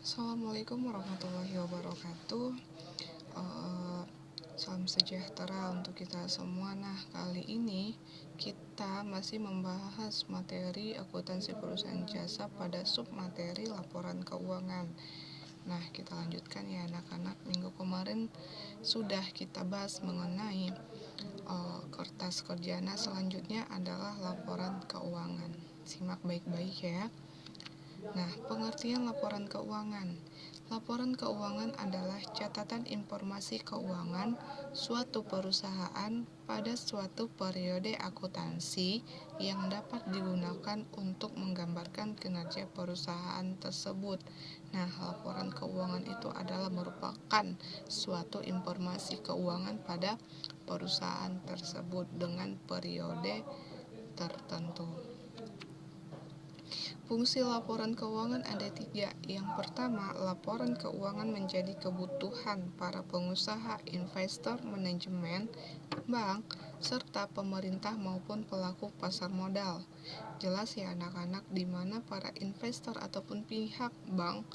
Assalamualaikum warahmatullahi wabarakatuh. Eh, Salam sejahtera untuk kita semua. Nah, kali ini kita masih membahas materi akuntansi perusahaan jasa pada submateri laporan keuangan. Nah, kita lanjutkan ya anak-anak. Minggu kemarin sudah kita bahas mengenai kertas kerja. Nah, selanjutnya adalah laporan keuangan. Simak baik-baik ya. Nah, pengertian laporan keuangan. Laporan keuangan adalah catatan informasi keuangan suatu perusahaan pada suatu periode akuntansi yang dapat digunakan untuk menggambarkan kinerja perusahaan tersebut. Nah, laporan keuangan itu adalah merupakan suatu informasi keuangan pada perusahaan tersebut dengan periode tertentu. Fungsi laporan keuangan ada 3. Yang pertama, laporan keuangan menjadi kebutuhan para pengusaha, investor, manajemen, bank, serta pemerintah maupun pelaku pasar modal. Jelas ya anak-anak, di mana para investor ataupun pihak bank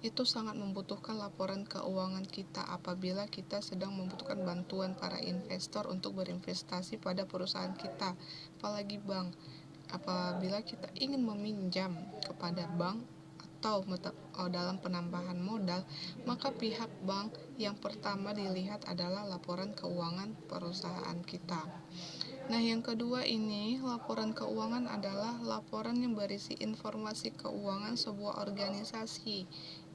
itu sangat membutuhkan laporan keuangan kita apabila kita sedang membutuhkan bantuan para investor untuk berinvestasi pada perusahaan kita, apalagi bank. Apabila kita ingin meminjam kepada bank atau dalam penambahan modal, maka pihak bank yang pertama dilihat adalah laporan keuangan perusahaan kita. Nah, yang kedua ini, laporan keuangan adalah laporan yang berisi informasi keuangan sebuah organisasi.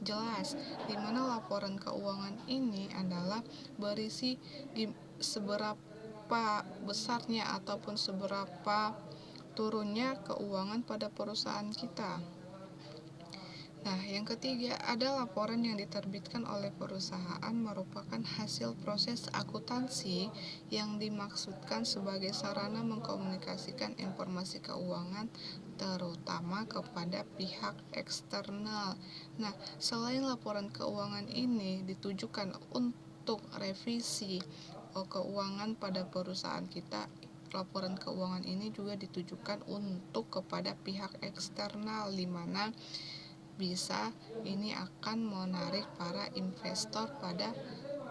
Jelas, di mana laporan keuangan ini adalah berisi di seberapa besarnya ataupun seberapa turunnya keuangan pada perusahaan kita. Nah, yang ketiga, ada laporan yang diterbitkan oleh perusahaan merupakan hasil proses akuntansi yang dimaksudkan sebagai sarana mengkomunikasikan informasi keuangan terutama kepada pihak eksternal. Nah, selain laporan keuangan ini ditujukan untuk revisi keuangan pada perusahaan kita, laporan keuangan ini juga ditujukan untuk kepada pihak eksternal, di mana bisa ini akan menarik para investor pada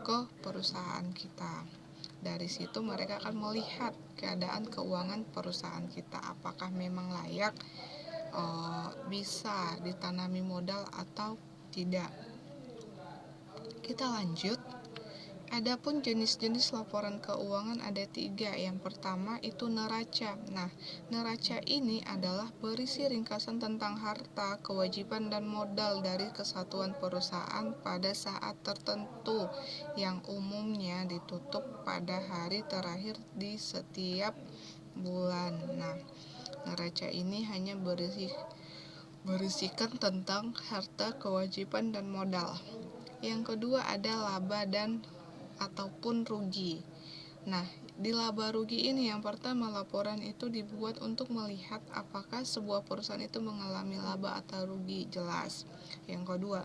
ke perusahaan kita. Dari situ mereka akan melihat keadaan keuangan perusahaan kita, apakah memang layak bisa ditanami modal atau tidak. Kita lanjut. Adapun jenis-jenis laporan keuangan ada 3. Yang pertama itu neraca. Nah, neraca ini adalah berisi ringkasan tentang harta, kewajiban, dan modal dari kesatuan perusahaan pada saat tertentu yang umumnya ditutup pada hari terakhir di setiap bulan. Nah, neraca ini hanya berisikan tentang harta, kewajiban, dan modal. Yang kedua ada laba dan ataupun rugi. Nah, di laba rugi ini yang pertama, laporan itu dibuat untuk melihat apakah sebuah perusahaan itu mengalami laba atau rugi, jelas. Yang kedua,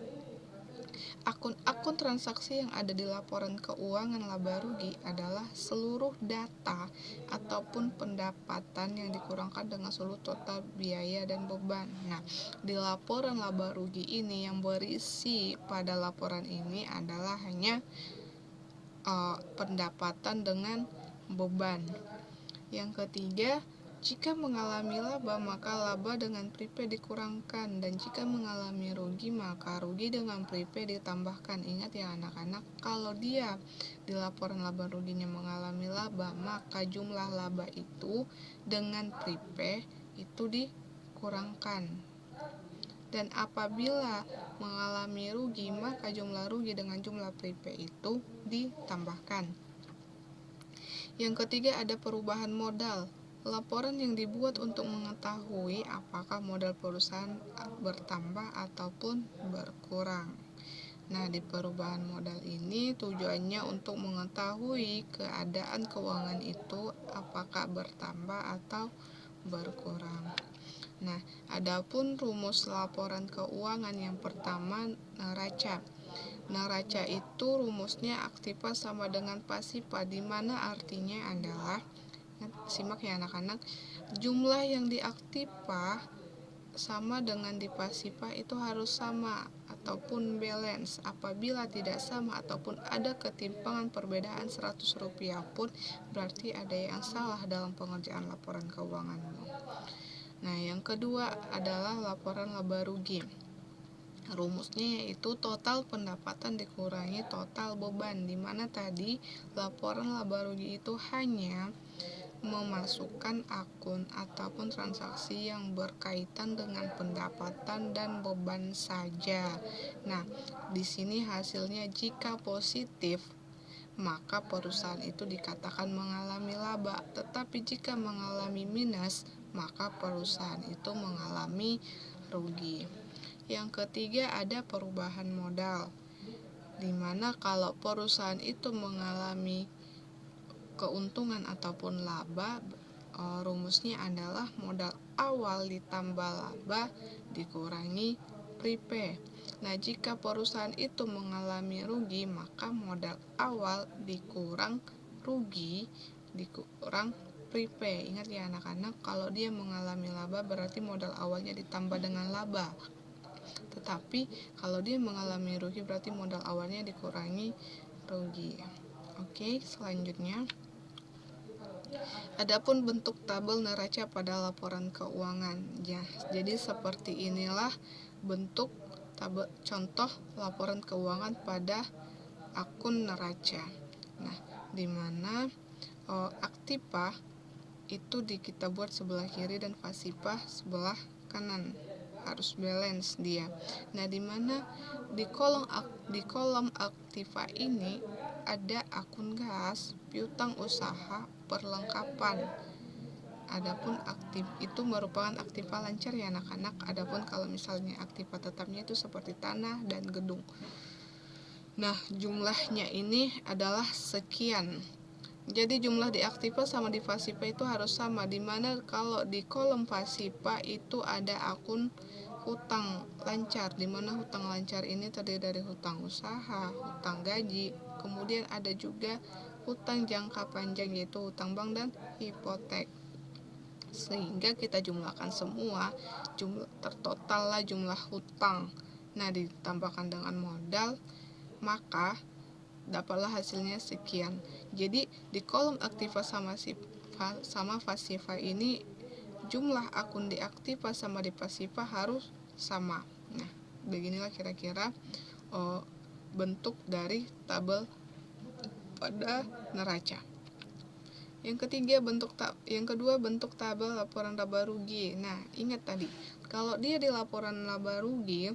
akun transaksi yang ada di laporan keuangan laba rugi adalah seluruh data ataupun pendapatan yang dikurangkan dengan seluruh total biaya dan beban. Nah, di laporan laba rugi ini yang berisi pada laporan ini adalah hanya pendapatan dengan beban. Yang ketiga, jika mengalami laba maka laba dengan prepaid dikurangkan, dan jika mengalami rugi maka rugi dengan prepaid ditambahkan. Ingat ya anak-anak, kalau dia di laporan laba ruginya mengalami laba, maka jumlah laba itu dengan prepaid itu dikurangkan. Dan apabila mengalami rugi, maka jumlah rugi dengan jumlah prepaid itu ditambahkan. Yang ketiga ada perubahan modal. Laporan yang dibuat untuk mengetahui apakah modal perusahaan bertambah ataupun berkurang. Nah, di perubahan modal ini tujuannya untuk mengetahui keadaan keuangan itu apakah bertambah atau berkurang. Nah, adapun rumus laporan keuangan yang pertama neraca. Neraca itu rumusnya aktiva sama dengan pasifa, di mana artinya adalah, simak ya anak-anak, jumlah yang diaktiva sama dengan di pasifa itu harus sama ataupun balance. Apabila tidak sama ataupun ada ketimpangan perbedaan Rp100 pun, berarti ada yang salah dalam pengerjaan laporan keuanganmu. Nah, yang kedua adalah laporan laba rugi. Rumusnya yaitu total pendapatan dikurangi total beban, di mana tadi laporan laba rugi itu hanya memasukkan akun ataupun transaksi yang berkaitan dengan pendapatan dan beban saja. Nah, di sini hasilnya jika positif, maka perusahaan itu dikatakan mengalami laba, tetapi jika mengalami minus, maka perusahaan itu mengalami rugi. Yang ketiga ada perubahan modal, di mana kalau perusahaan itu mengalami keuntungan ataupun laba, rumusnya adalah modal awal ditambah laba dikurangi prepay. Nah, jika perusahaan itu mengalami rugi, maka modal awal dikurang rugi dikurang prepay. Ingat ya anak-anak, kalau dia mengalami laba berarti modal awalnya ditambah dengan laba. Tetapi kalau dia mengalami rugi berarti modal awalnya dikurangi rugi. Oke, selanjutnya adapun bentuk tabel neraca pada laporan keuangan. Ya, jadi seperti inilah bentuk tabel contoh laporan keuangan pada akun neraca. Nah, di mana aktiva itu kita buat sebelah kiri dan pasifah sebelah kanan, harus balance dia. Nah, di mana di kolom aktiva ini ada akun gas, piutang usaha, perlengkapan. Adapun aktif itu merupakan aktiva lancar ya anak-anak. Adapun kalau misalnya aktiva tetapnya itu seperti tanah dan gedung. Nah, jumlahnya ini adalah sekian. Jadi jumlah di aktiva sama di pasiva itu harus sama, dimana kalau di kolom pasiva itu ada akun hutang lancar, dimana hutang lancar ini terdiri dari hutang usaha, hutang gaji, kemudian ada juga hutang jangka panjang yaitu hutang bank dan hipotek. Sehingga kita jumlahkan semua, tertotallah jumlah hutang. Nah, ditambahkan dengan modal, maka dapatlah hasilnya sekian. Jadi di kolom aktiva sama pasiva ini jumlah akun di aktiva sama di pasiva harus sama. Nah, beginilah kira-kira bentuk dari tabel pada neraca. Yang kedua bentuk tabel laporan laba rugi. Nah, ingat tadi, kalau dia di laporan laba rugi,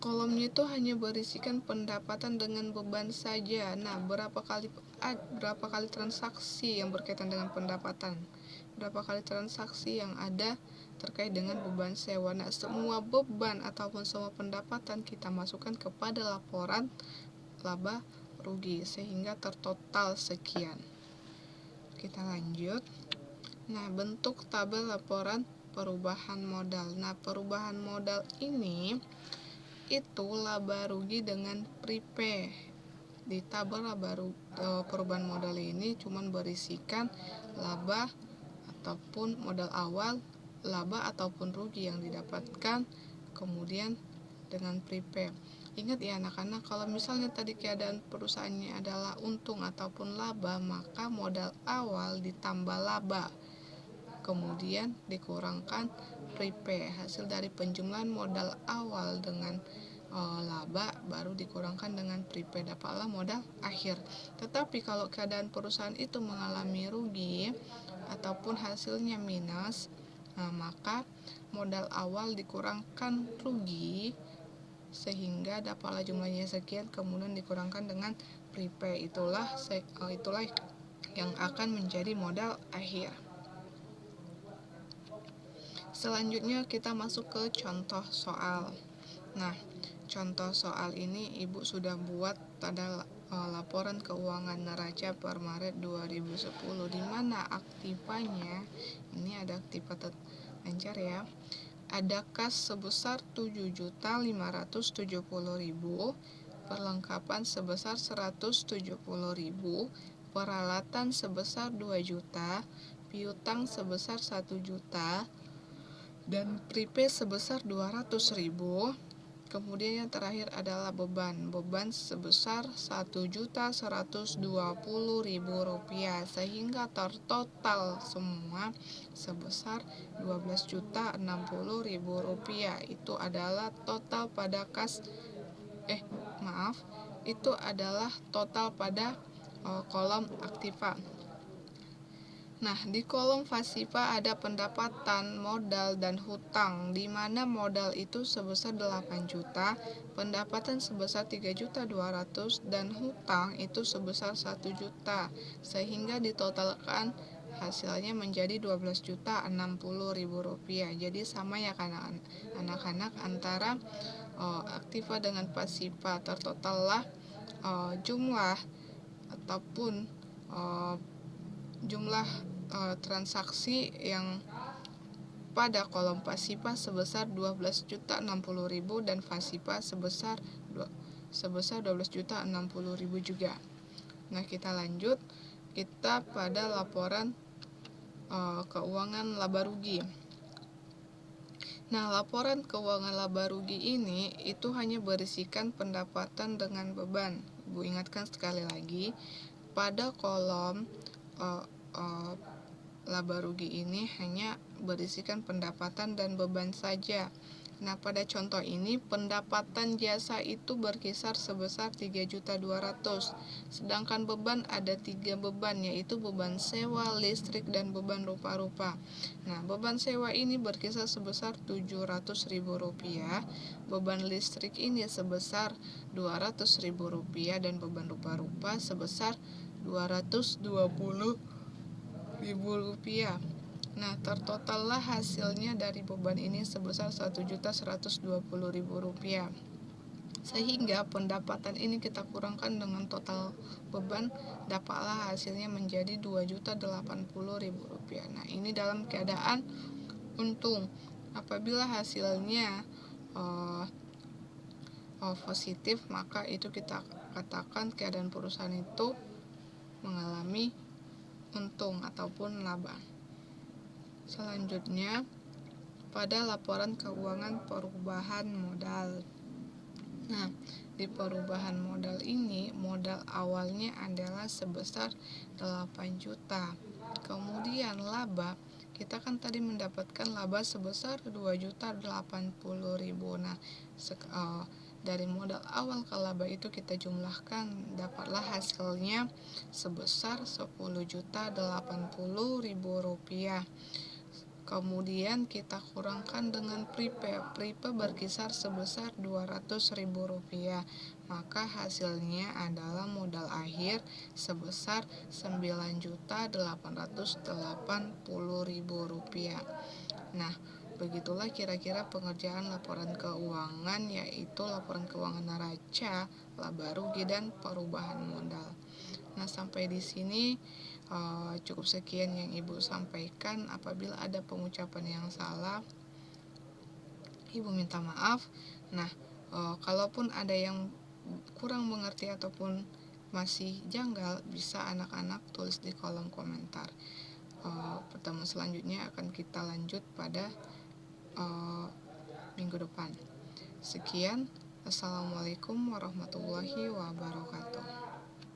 kolomnya itu hanya berisikan pendapatan dengan beban saja. Nah, berapa kali transaksi yang berkaitan dengan pendapatan? Berapa kali transaksi yang ada terkait dengan beban sewa? Nah, semua beban ataupun semua pendapatan kita masukkan kepada laporan laba rugi sehingga tertotal sekian. Kita lanjut. Nah, bentuk tabel laporan perubahan modal. Nah, perubahan modal ini itu laba rugi dengan prepay. Di tabel perubahan modal ini cuman berisikan laba ataupun modal awal, laba ataupun rugi yang didapatkan, kemudian dengan prepay. Ingat ya anak-anak, kalau misalnya tadi keadaan perusahaannya adalah untung ataupun laba, maka modal awal ditambah laba, kemudian dikurangkan prepay. Hasil dari penjumlahan modal awal dengan laba baru dikurangkan dengan prepay, dapatlah modal akhir. Tetapi kalau keadaan perusahaan itu mengalami rugi ataupun hasilnya minus, maka modal awal dikurangkan rugi sehingga dapatlah jumlahnya sekian, kemudian dikurangkan dengan prepay. Itulah yang akan menjadi modal akhir. Selanjutnya kita masuk ke contoh soal. Nah, contoh soal ini Ibu sudah buat pada laporan keuangan neraca per Maret 2010, di mana aktivanya ini ada aktiva lancar ya. Ada kas sebesar 7.570.000, perlengkapan sebesar 170.000, peralatan sebesar 2 juta, piutang sebesar 1 juta, dan prepay sebesar 200.000. Kemudian yang terakhir adalah beban. Beban sebesar Rp1.120.000 sehingga total semua sebesar Rp12.060.000. Itu adalah total pada itu adalah total pada kolom aktiva. Nah, di kolom pasiva ada pendapatan, modal, dan hutang, di mana modal itu sebesar 8 juta, pendapatan sebesar 3.200.000, dan hutang itu sebesar 1 juta, sehingga ditotalkan hasilnya menjadi Rp12.060.000. Jadi sama ya kan anak-anak, antara aktiva dengan pasiva tertotallah jumlah ataupun jumlah transaksi yang pada kolom pasiva sebesar 12.060.000 dan pasiva sebesar 12.060.000 juga. Nah, kita lanjut, kita pada laporan keuangan laba rugi. Nah, laporan keuangan laba rugi ini itu hanya berisikan pendapatan dengan beban. Ibu ingatkan sekali lagi, pada kolom laba rugi ini hanya berisikan pendapatan dan beban saja. Nah, pada contoh ini pendapatan jasa itu berkisar sebesar 3.200.000, sedangkan beban ada 3 beban, yaitu beban sewa, listrik, dan beban rupa-rupa. Nah, beban sewa ini berkisar sebesar Rp700.000, beban listrik ini sebesar Rp200.000, dan beban rupa-rupa sebesar Rp220.000. Nah, tertotallah hasilnya dari beban ini sebesar Rp1.120.000. Sehingga pendapatan ini kita kurangkan dengan total beban, dapatlah hasilnya menjadi Rp2.080.000. Nah, ini dalam keadaan untung. Apabila hasilnya positif, maka itu kita katakan keadaan perusahaan itu mengalami untung ataupun laba. Selanjutnya, pada laporan keuangan perubahan modal. Nah, di perubahan modal ini, modal awalnya adalah sebesar 8 juta. Kemudian laba, kita kan tadi mendapatkan laba sebesar 2.080.000. Nah, dari modal awal ke laba itu kita jumlahkan, dapatlah hasilnya sebesar Rp10.080.000. Kemudian kita kurangkan dengan Pripe berkisar sebesar Rp200.000, maka hasilnya adalah modal akhir sebesar Rp9.880.000. Nah, begitulah kira-kira pengerjaan laporan keuangan, yaitu laporan keuangan neraca, laba rugi, dan perubahan modal. Nah, sampai di sini cukup sekian yang Ibu sampaikan. Apabila ada pengucapan yang salah, Ibu minta maaf. Nah, kalaupun ada yang kurang mengerti ataupun masih janggal, bisa anak-anak tulis di kolom komentar. Pertemuan selanjutnya akan kita lanjut pada minggu depan. Sekian, Assalamualaikum warahmatullahi wabarakatuh.